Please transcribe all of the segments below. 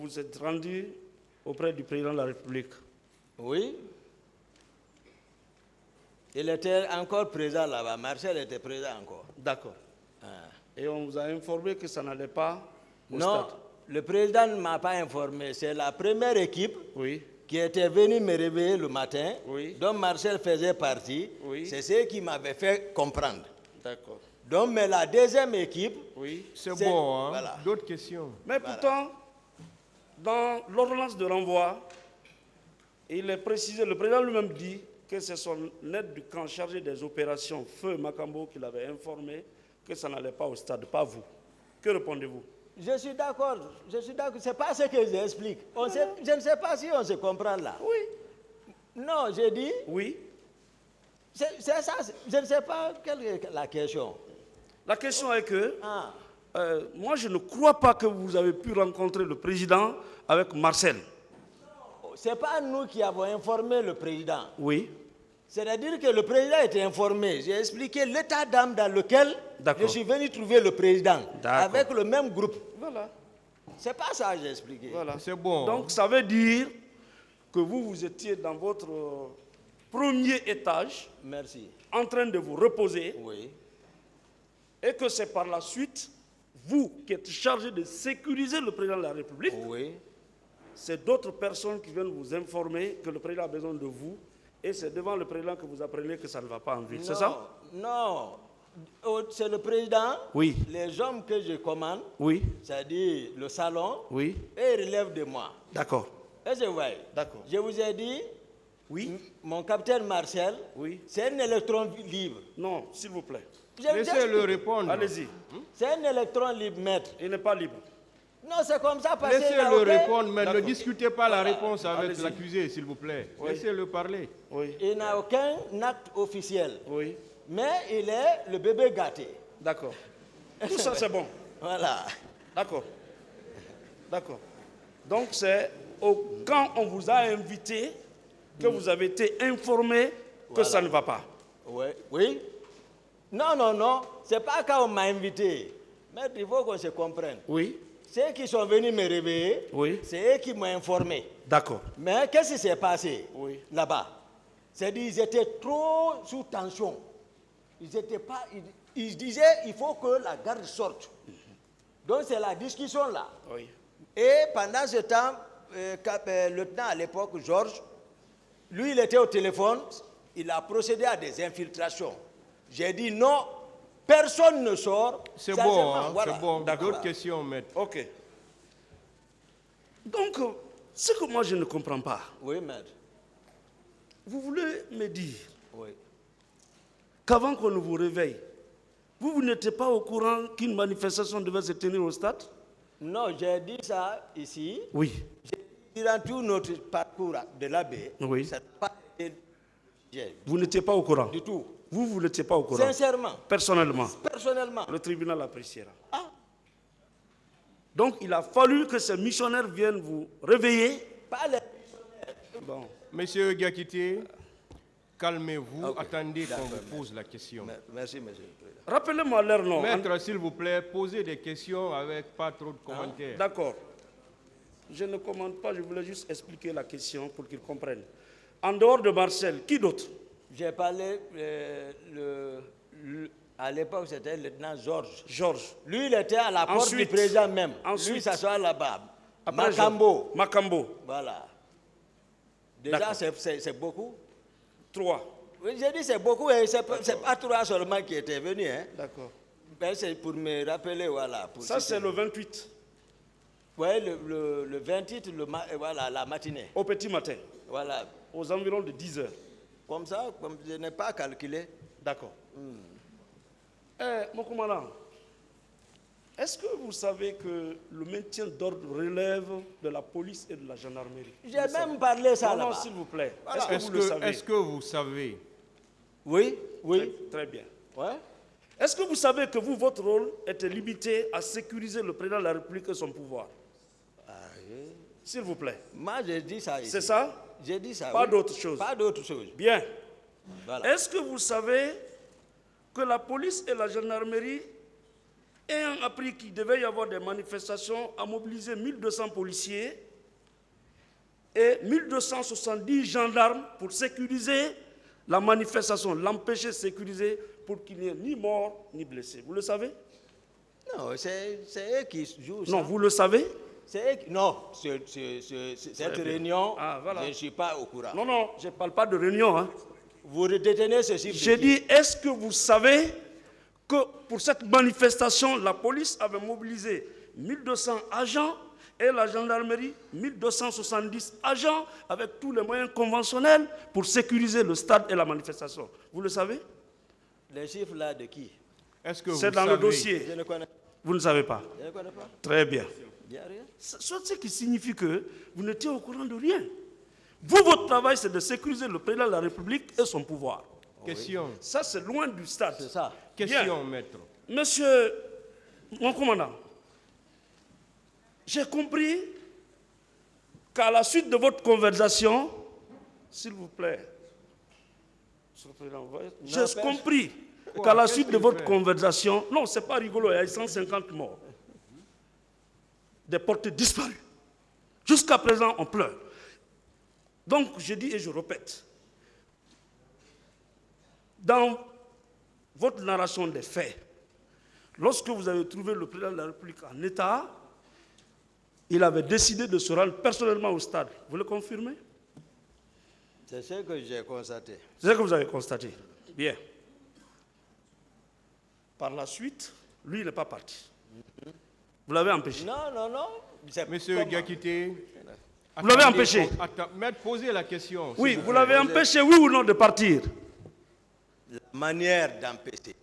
vous êtes rendu auprès du président de la République. Oui. Il était encore présent là-bas. Marcel était présent encore. D'accord. Ah. Et on vous a informé que ça n'allait pas au Non, stade. le président ne m'a pas informé. C'est la première équipe Oui. qui était venue me réveiller le matin, Oui. dont Marcel faisait partie. Oui. C'est ce qui m'avait fait comprendre. D'accord. Donc, mais la deuxième équipe... Oui. C'est bon, hein? Voilà. D'autres questions? Mais pourtant, dans l'ordonnance de renvoi, il est précisé, le président lui-même dit que c'est son aide du camp chargé des opérations, Feu Makambo, qui l'avait informé que ça n'allait pas au stade, pas vous. Que répondez-vous? Je suis d'accord, c'est pas ce que j'explique. Je ne sais pas si on se comprend là. Oui. Non, j'ai dit, Oui. c'est ça, je ne sais pas quelle est la question. La question est que, Ah, moi je ne crois pas que vous avez pu rencontrer le président avec Marcel. c'est pas nous qui avons informé le président. Oui. C'est-à-dire que le président était informé. J'ai expliqué l'état d'âme dans lequel je suis venu trouver le président, avec le même groupe. Voilà. C'est pas ça que j'ai expliqué. Voilà. C'est bon. Donc ça veut dire que vous étiez dans votre premier étage, Merci. en train de vous reposer, Oui. et que c'est par la suite, vous qui êtes chargé de sécuriser le président de la République, Oui. c'est d'autres personnes qui viennent vous informer que le président a besoin de vous, et c'est devant le président que vous apprenez que ça ne va pas en ville. C'est ça? Non. C'est le président, Oui. les hommes que je commande, Oui. c'est-à-dire le salon, Oui. et ils relèvent de moi. D'accord. Et je vois. D'accord. Je vous ai dit, Oui. mon capitaine Marcel, Oui. c'est un électron libre. Non, s'il vous plaît. Laissez-le répondre. Allez-y. C'est un électron libre, maître. Il n'est pas libre. Non, c'est comme ça parce qu'il Laissez-le répondre, mais ne D'accord. discutez pas la Voilà. réponse avec Allez-y. l'accusé, s'il vous plaît. Oui. Laissez-le parler. Oui. Il n'a aucun acte officiel. Oui. Mais il est le bébé gâté. D'accord. Tout ça, c'est bon. Voilà. D'accord. D'accord. Donc, c'est quand on vous a invité que vous avez été informé que Voilà. ça ne va pas. Oui. Oui. Non, non, non. C'est pas quand on m'a invité. Mais il faut qu'on se comprenne. Oui. Ceux qui sont venus me réveiller, Oui. c'est eux qui m'ont informé. D'accord. Mais qu'est-ce qui s'est passé Oui. là-bas? C'est-à-dire qu'ils étaient trop sous tension. Ils étaient pas. Ils disaient il faut que la garde sorte. Donc c'est la discussion là. Oui. Et pendant ce temps, le lieutenant à l'époque, Georges, lui il était au téléphone, il a procédé à des infiltrations. J'ai dit non, personne ne sort. C'est Ça, bon, hein, voilà. c'est bon. D'accord. D'autres questions, maître. OK. Donc, ce que moi je ne comprends pas, Oui, maître. vous voulez me dire Oui. qu'avant qu'on ne vous réveille, vous n'étiez pas au courant qu'une manifestation devait se tenir au stade? Non, j'ai dit ça ici. Oui. J'ai dit dans tout notre parcours de l'abbé, Oui. ça n'a pas été Vous n'étiez pas au courant? du tout. Vous n'étiez pas au courant? Sincèrement, Personnellement? personnellement. Le tribunal appréciera. Ah, Donc, il a fallu que ces missionnaires viennent vous réveiller. pas les... Bon. Monsieur Gakité, calmez-vous. Ok. Attendez qu'on D'accord, vous pose la question. Merci, monsieur le président. Rappelez-moi leur nom. Maître, s'il vous plaît, posez des questions avec pas trop de commentaires. D'accord. Je ne commande pas, je voulais juste expliquer la question pour qu'ils comprennent. En dehors de Marcel, qui d'autre? J'ai parlé, à l'époque, c'était le lieutenant Georges. Georges. Lui, il était à la porte Ensuite. du président même. Ensuite. Lui, il s'assoit là-bas. Après Macambo. Georges. Macambo. Voilà. Déjà, D'accord. c'est beaucoup. 3. Oui, j'ai dit c'est beaucoup, et c'est pas trois seulement qui étaient venus. Hein. D'accord. Ben, c'est pour me rappeler, voilà. Pour Ça, citer. c'est le 28, Oui, le 28, voilà, la matinée. au petit matin, Voilà. aux environs de 10 heures. Comme ça, comme je n'ai pas calculé. D'accord. Mon commandant, est-ce que vous savez que le maintien d'ordre relève de la police et de la gendarmerie? J'ai même parlé ça Non, non, là-bas. s'il vous plaît. Voilà. Est-ce que vous le savez? Est-ce que vous savez? Oui, oui. Très, très bien. Ouais. Est-ce que vous savez que vous, votre rôle était limité à sécuriser le président de la République et son pouvoir? Ah, oui. S'il vous plaît. Moi, j'ai dit ça ici. C'est ça? J'ai dit ça. Pas oui. d'autre chose. Pas d'autre chose. Bien. Voilà. Est-ce que vous savez que la police et la gendarmerie ayant appris qu'il devait y avoir des manifestations, a mobilisé 1200 policiers et 1270 gendarmes pour sécuriser la manifestation, l'empêcher de sécuriser pour qu'il n'y ait ni mort ni blessé. Vous le savez? Non, c'est eux qui jouent ça. Non, vous le savez? C'est eux qui... Non, cette réunion, voilà. je ne suis pas au courant. Non, non, je ne parle pas de réunion. Hein. Vous détenez ceci. J'ai dit, est-ce que vous savez que pour cette manifestation, la police avait mobilisé 1200 agents et la gendarmerie 1270 agents avec tous les moyens conventionnels pour sécuriser le stade et la manifestation. Vous le savez? Les chiffres là de qui? Est-ce que c'est vous dans savez? le dossier. Je ne connais pas. Vous ne savez pas? Je ne connais pas. Très bien. Il n'y a rien. Ce qui signifie que vous n'étiez au courant de rien. Vous, votre travail, c'est de sécuriser le président de la République et son pouvoir. Question. Ça, c'est loin du stade. C'est ça. Question, maître. Monsieur mon commandant, j'ai compris qu'à la suite de votre conversation, s'il vous plaît, Monsieur le Président, j'ai compris qu'à la suite de votre conversation, non, c'est pas rigolo, il y a 150 morts, des portées disparues. Jusqu'à présent, on pleure. Donc, je dis et je répète, dans votre narration des faits, lorsque vous avez trouvé le président de la République en état, il avait décidé de se rendre personnellement au stade. Vous le confirmez? C'est ce que j'ai constaté. C'est ce que vous avez constaté. Bien. Par la suite, lui, il n'est pas parti. Vous l'avez empêché. Non, non, non. Monsieur Diakité, vous l'avez empêché. Maître, posez la question. Oui, vous l'avez empêché, oui ou non, de partir? La manière d'empêcher.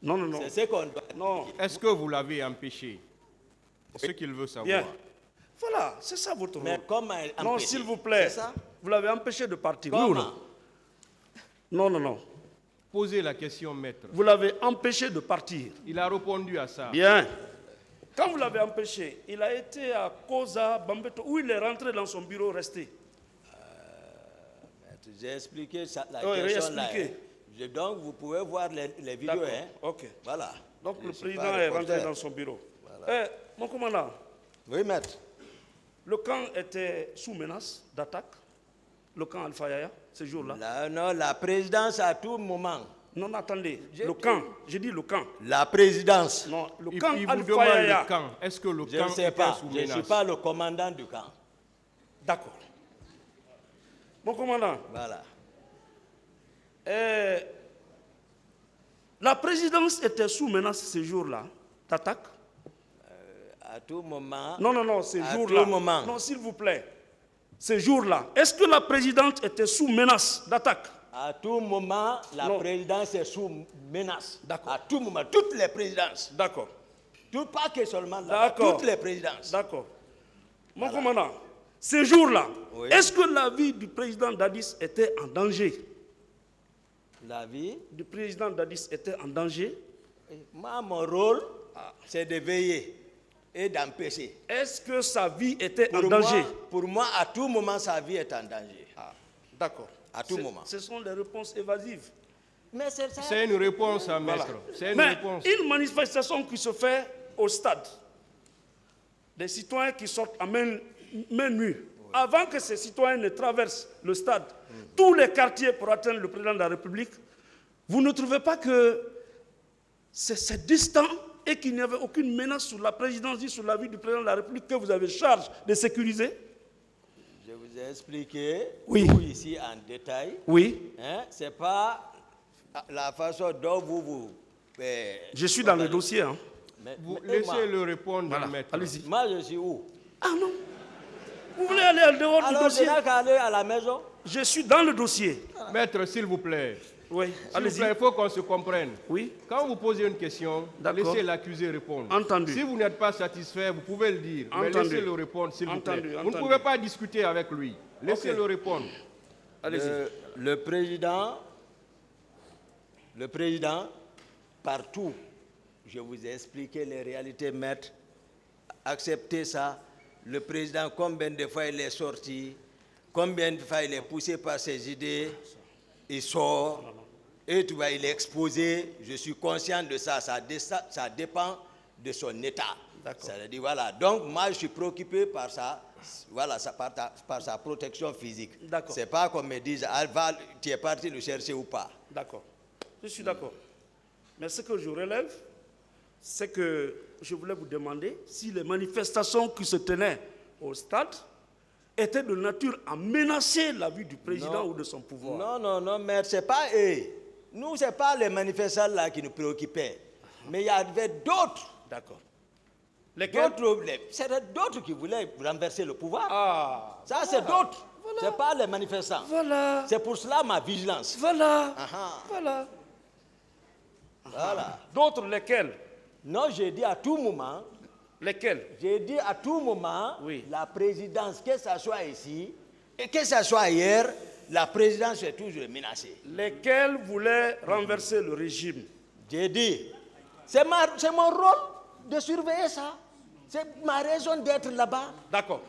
Non, non, non. C'est ce qu'on doit. Non. Est-ce que vous l'avez empêché? C'est ce qu'il veut savoir. Bien. Voilà, c'est ça votre rôle. Mais comment Non, empêcher? s'il vous plaît. C'est ça? Vous l'avez empêché de partir, oui ou Comment? non? Non, non, non. Posez la question, maître. Vous l'avez empêché de partir. Il a répondu à ça. Bien. Quand vous l'avez empêché, il a été à Koza, Bambeto, où il est rentré dans son bureau resté. J'ai expliqué ça, la Oui, question là. expliqué. Donc, vous pouvez voir les vidéos. D'accord. Hein. Ok. Voilà. Donc Je le suis président pas est rentré reporter. dans son bureau. Mon commandant, Oui, maître. le camp était sous menace d'attaque. Le camp Alpha Yaya, ce jour-là. Non, la présidence à tout moment. Non, attendez. Le camp, j'ai dit le camp. La présidence. Non, le Il camp vous Alpha demande Yaya. le camp. Est-ce que le Je camp ne sais était pas. sous Je ne menace? suis pas le commandant du camp. D'accord. Mon commandant, Voilà. la présidence était sous menace ce jour-là d'attaque. À tout moment. Non, non, non, ce À jour-là. tout moment. Non, s'il vous plaît. Ce jour-là, est-ce que la présidente était sous menace d'attaque? À tout moment, la Non. présidence est sous menace. D'accord. À tout moment, toutes les présidences. D'accord. Pas que seulement là, D'accord. toutes les présidences. D'accord. Mon commandant, ce jour-là, Oui. est-ce que la vie du président Dadis était en danger? La vie. Du président Dadis était en danger? Moi, mon rôle, c'est de veiller et d'empêcher. Est-ce que sa vie était en danger? Pour moi, à tout moment, sa vie est en danger. D'accord. À tout moment. Ce sont des réponses évasives. Mais c'est ça. C'est une réponse à maître. C'est une Mais réponse. une manifestation qui se fait au stade, des citoyens qui sortent à main nue, avant que ces citoyens ne traversent le stade, tous les quartiers pour atteindre le président de la République, vous ne trouvez pas que c'est distant et qu'il n'y avait aucune menace sur la présidence ni sur la vie du président de la République que vous avez charge de sécuriser? Je vous ai expliqué Oui. tout ici en détail. Oui. Hein? Ce n'est pas la façon dont vous... Je suis dans le dossier. Hein. Vous et moi, laissez le répondre, Voilà. maître. Allez-y. moi, je suis où? Ah non. Vous voulez aller en dehors du Alors, je dossier? n'ai qu'à aller à la maison. Je suis dans le dossier. Maître, s'il vous plaît. Oui. S'il vous Allez-y. plaît, il faut qu'on se comprenne. Oui. Quand vous posez une question, D'accord. laissez l'accusé répondre. Entendu. Si vous n'êtes pas satisfait, vous pouvez le dire. Mais Entendu. laissez-le répondre, s'il vous plaît. Entendu, Vous ne entendu. pouvez pas discuter avec lui. Laissez-le répondre. Allez-y. Le président, partout, je vous ai expliqué les réalités, maître. Acceptez ça. Le président, combien de fois il est sorti, combien de fois il est poussé par ses idées, il sort, et tu vois, il est exposé. Je suis conscient de ça. Ça dépend de son État. D'accord. Ça veut dire, voilà. Donc, moi, je suis préoccupé par ça, voilà, par sa protection physique. D'accord. C'est pas qu'on me dise, ah, tu es parti le chercher ou pas. D'accord. Je suis d'accord. Mais ce que je relève, c'est que je voulais vous demander si les manifestations qui se tenaient au stade étaient de nature à menacer la vie du président ou de son pouvoir. Non, mais ce n'est pas eux. Nous, ce n'est pas les manifestants là qui nous préoccupaient. Mais il y avait d'autres. D'accord. Lesquels? C'était d'autres qui voulaient renverser le pouvoir. Ah. Ça, c'est d'autres. Voilà. Ce n'est pas les manifestants. Voilà. C'est pour cela ma vigilance. Voilà. Ah. Voilà. Voilà. D'autres, lesquels? Non, j'ai dit à tout moment. Lesquels? J'ai dit à tout moment, oui, la présidence, que ce soit ici et que ce soit ailleurs, la présidence est toujours menacée. Lesquels voulaient renverser le régime? J'ai dit, c'est mon rôle de surveiller ça. C'est ma raison d'être là-bas. D'accord.